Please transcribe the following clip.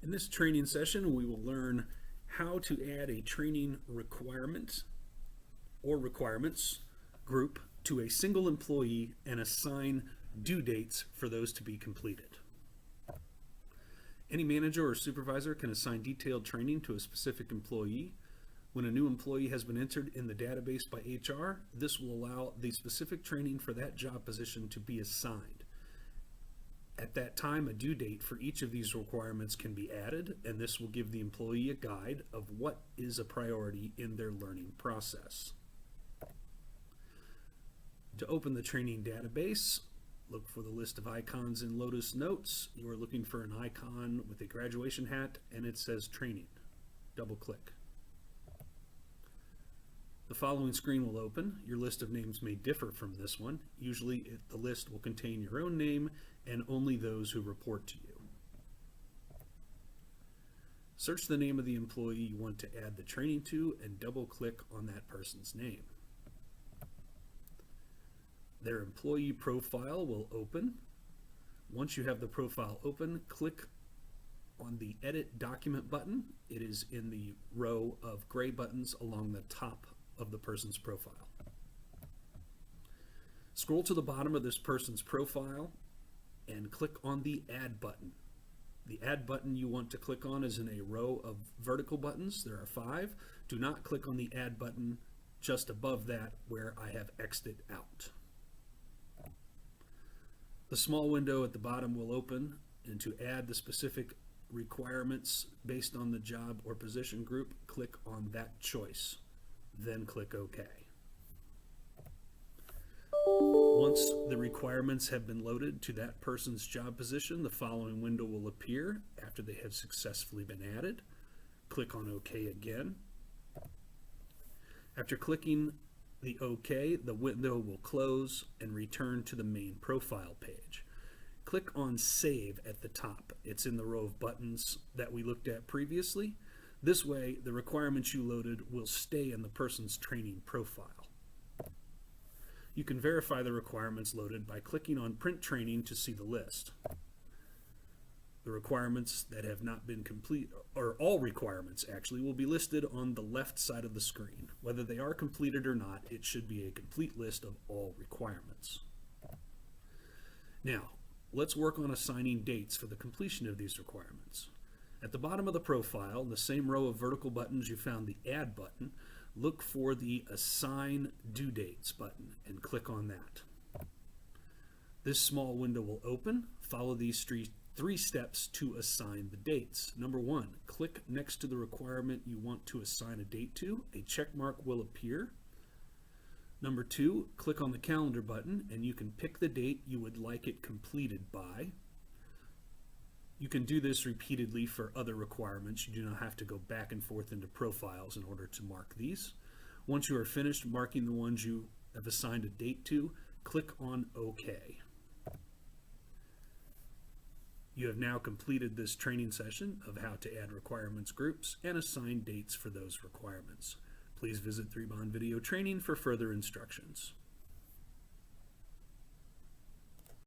In this training session, we will learn how to add a training requirement or requirements group to a single employee and assign due dates for those to be completed. Any manager or supervisor can assign detailed training to a specific employee. When a new employee has been entered in the database by HR, this will allow the specific training for that job position to be assigned. At that time, a due date for each of these requirements can be added, and this will give the employee a guide of what is a priority in their learning process. To open the training database, look for the list of icons in Lotus Notes. You are looking for an icon with a graduation hat, and it says Training. Double-click. The following screen will open. Your list of names may differ from this one. Usually the list will contain your own name and only those who report to you. Search the name of the employee you want to add the training to and double-click on that person's name. Their employee profile will open. Once you have the profile open, click on the Edit Document button. It is in the row of gray buttons along the top of the person's profile. Scroll to the bottom of this person's profile and click on the Add button. The Add button you want to click on is in a row of vertical buttons. There are 5. Do not click on the Add button just above that where I have X'd it out. The small window at the bottom will open, and to add the specific requirements based on the job or position group, click on that choice. Then click OK. Once the requirements have been loaded to that person's job position, the following window will appear after they have successfully been added. Click on OK again. After clicking the OK, the window will close and return to the main profile page. Click on Save at the top. It's in the row of buttons that we looked at previously. This way, the requirements you loaded will stay in the person's training profile. You can verify the requirements loaded by clicking on Print Training to see the list. The requirements that have not been complete, or all requirements actually, will be listed on the left side of the screen. Whether they are completed or not, it should be a complete list of all requirements. Now, let's work on assigning dates for the completion of these requirements. At the bottom of the profile, in the same row of vertical buttons you found the Add button, look for the Assign Due Dates button and click on that. This small window will open. Follow these three steps to assign the dates. Number 1, click next to the requirement you want to assign a date to. A check mark will appear. Number 2, click on the calendar button and you can pick the date you would like it completed by. You can do this repeatedly for other requirements. You do not have to go back and forth into profiles in order to mark these. Once you are finished marking the ones you have assigned a date to, click on OK. You have now completed this training session of how to add requirements groups and assign dates for those requirements. Please visit 3Bond Video Training for further instructions.